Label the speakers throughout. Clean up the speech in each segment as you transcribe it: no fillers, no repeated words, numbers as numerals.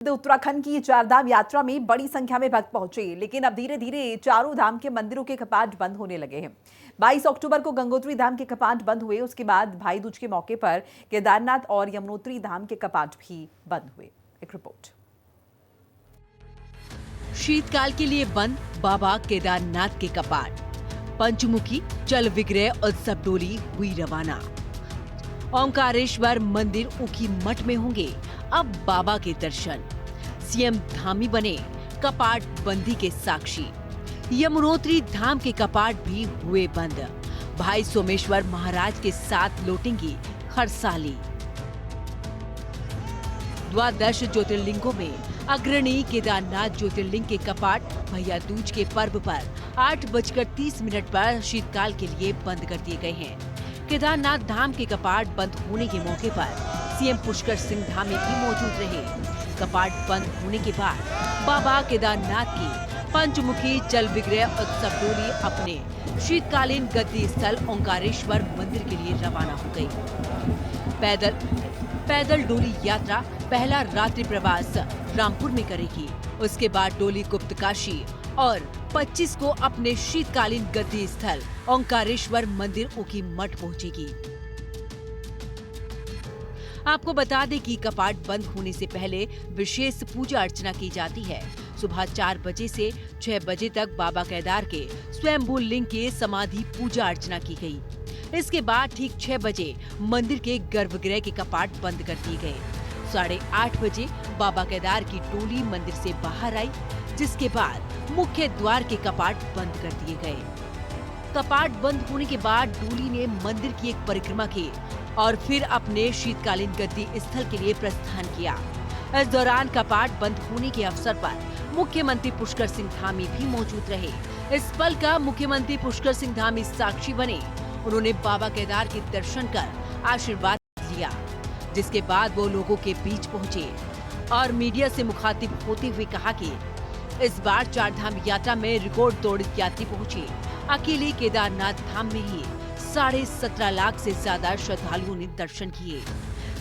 Speaker 1: उत्तराखंड की चारधाम यात्रा में बड़ी संख्या में भक्त पहुंचे, लेकिन अब धीरे धीरे चारों धाम के मंदिरों के कपाट बंद होने लगे हैं। 22 अक्टूबर को गंगोत्री धाम के कपाट बंद हुए। उसके बाद भाई दूज के मौके पर केदारनाथ और यमुनोत्री धाम के कपाट भी बंद हुए। एक रिपोर्ट।
Speaker 2: शीतकाल के लिए बंद बाबा केदारनाथ के कपाट। पंचमुखी जल विग्रह उत्सव डोली हुई रवाना। ओंकारेश्वर मंदिर ऊखी मठ में होंगे अब बाबा के दर्शन। सीएम धामी बने कपाट बंदी के साक्षी। यमुनोत्री धाम के कपाट भी हुए बंद। भाई सोमेश्वर महाराज के साथ लौटेंगी खरसाली। द्वादश ज्योतिर्लिंगों में अग्रणी केदारनाथ ज्योतिर्लिंग के कपाट भैया दूज के पर्व पर 8:30 पर शीतकाल के लिए बंद कर दिए गए हैं। केदारनाथ धाम के कपाट बंद होने के मौके पर सीएम पुष्कर सिंह धामी भी मौजूद रहे। कपाट बंद होने के बाद बाबा केदारनाथ की पंचमुखी जल विग्रह उत्सव डोली अपने शीतकालीन गद्दी स्थल ओंकारेश्वर मंदिर के लिए रवाना हो गई। पैदल डोली यात्रा पहला रात्रि प्रवास रामपुर में करेगी। उसके बाद डोली गुप्तकाशी और 25 को अपने शीतकालीन गद्दी स्थल ओंकारेश्वर मंदिर ऊखी मठ पहुंचेगी। आपको बता दें कि कपाट बंद होने से पहले विशेष पूजा अर्चना की जाती है। सुबह 4 बजे से 6 बजे तक बाबा केदार के स्वयंभू लिंग के समाधि पूजा अर्चना की गई। इसके बाद ठीक 6 बजे मंदिर के गर्भगृह के कपाट बंद कर दिए गए। 8:30 बजे बाबा केदार की डोली मंदिर से बाहर आई, जिसके बाद मुख्य द्वार के कपाट बंद कर दिए गए। कपाट बंद होने के बाद डोली ने मंदिर की एक परिक्रमा की और फिर अपने शीतकालीन गद्दी स्थल के लिए प्रस्थान किया। इस दौरान कपाट बंद होने के अवसर पर मुख्यमंत्री पुष्कर सिंह धामी भी मौजूद रहे। इस पल का मुख्यमंत्री पुष्कर सिंह धामी साक्षी बने। उन्होंने बाबा केदार के दर्शन कर आशीर्वाद लिया, जिसके बाद वो लोगों के बीच पहुंचे और मीडिया से मुखातिब होते हुए कहा कि इस बार चारधाम यात्रा में रिकॉर्ड तोड़ यात्री पहुंचे। अकेले केदारनाथ धाम में ही 17.5 लाख से ज्यादा श्रद्धालुओं ने दर्शन किए।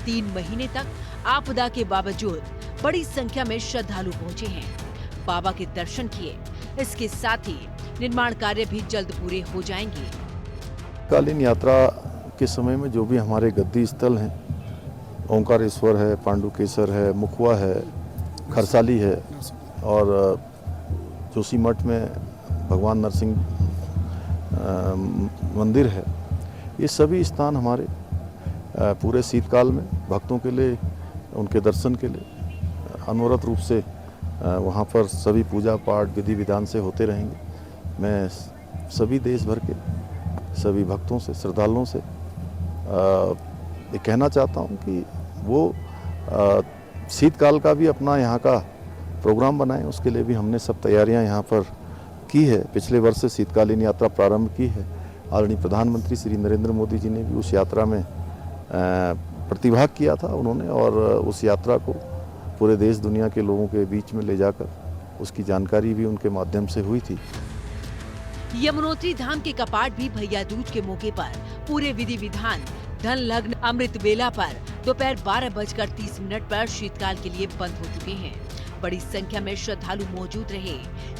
Speaker 2: 3 महीने तक आपदा के बावजूद बड़ी संख्या में श्रद्धालु पहुंचे हैं, बाबा के दर्शन किए। इसके साथ ही निर्माण कार्य भी जल्द पूरे हो जाएंगे।
Speaker 3: कालीन यात्रा के समय में जो भी हमारे गद्दी स्थल हैं, ओंकारेश्वर है, पांडुकेश्वर है, मुखवा है, खरसाली है और जोशीमठ में भगवान नरसिंह मंदिर है, ये सभी स्थान हमारे पूरे शीतकाल में भक्तों के लिए, उनके दर्शन के लिए अनवरत रूप से वहाँ पर सभी पूजा पाठ विधि विधान से होते रहेंगे। मैं सभी देश भर के सभी भक्तों से, श्रद्धालुओं से ये कहना चाहता हूँ कि वो शीतकाल का भी अपना यहाँ का प्रोग्राम बनाएं। उसके लिए भी हमने सब तैयारियां यहाँ पर की है। पिछले वर्ष से शीतकालीन यात्रा प्रारंभ की है। आदरणीय प्रधानमंत्री श्री नरेंद्र मोदी जी ने भी उस यात्रा में प्रतिभाग किया था उन्होंने, और उस यात्रा को पूरे देश दुनिया के लोगों के बीच में ले जाकर उसकी जानकारी भी उनके माध्यम से हुई थी।
Speaker 2: यमुनोत्री धाम के कपाट भी भैया दूज के मौके पर पूरे विधि विधान धन लग्न अमृत बेला पर दोपहर 12:30 पर शीतकाल के लिए बंद हो चुके हैं। बड़ी संख्या में श्रद्धालु मौजूद रहे।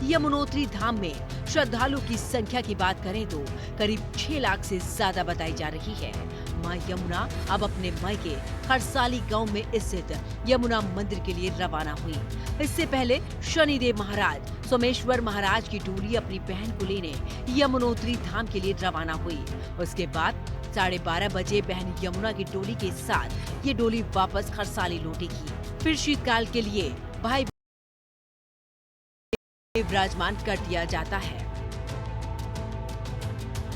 Speaker 2: यमुनोत्री धाम में श्रद्धालु की संख्या की बात करें तो करीब 6 लाख से ज्यादा बताई जा रही है। मां यमुना अब अपने मायके खरसाली गांव में स्थित यमुना मंदिर के लिए रवाना हुई। इससे पहले शनिदेव महाराज सोमेश्वर महाराज की डोली अपनी बहन को लेने यमुनोत्री धाम के लिए रवाना हुई। उसके बाद 12:30 बजे बहन यमुना की डोली के साथ ये डोली वापस खरसाली लौटेगी। फिर शीतकाल के लिए भाई विराजमान कर दिया जाता है।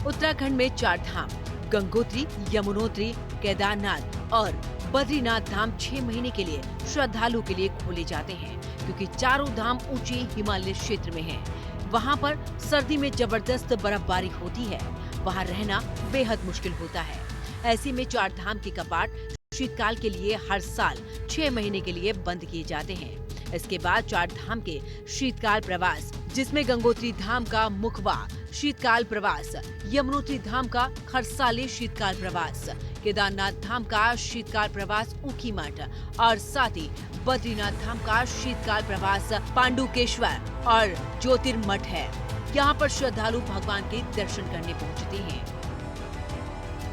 Speaker 2: उत्तराखंड में 4 धाम गंगोत्री, यमुनोत्री, केदारनाथ और बद्रीनाथ धाम 6 महीने के लिए श्रद्धालु के लिए खोले जाते हैं, क्योंकि चारों धाम ऊंचे हिमालय क्षेत्र में हैं। वहां पर सर्दी में जबरदस्त बर्फबारी होती है, वहां रहना बेहद मुश्किल होता है। ऐसे में 4 धाम के कपाट शीतकाल के लिए हर साल 6 महीने के लिए बंद किए जाते हैं। इसके बाद 4 धाम के शीतकाल प्रवास, जिसमें गंगोत्री धाम का मुखवा शीतकाल प्रवास, यमुनोत्री धाम का खरसाली शीतकाल प्रवास, केदारनाथ धाम का शीतकाल प्रवास ऊखीमठ और साथ ही बद्रीनाथ धाम का शीतकाल प्रवास पांडुकेश्वर और ज्योतिर्मठ है। यहाँ पर श्रद्धालु भगवान के दर्शन करने पहुँचते हैं।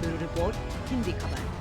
Speaker 2: ब्यूरो रिपोर्ट, हिंदी खबर।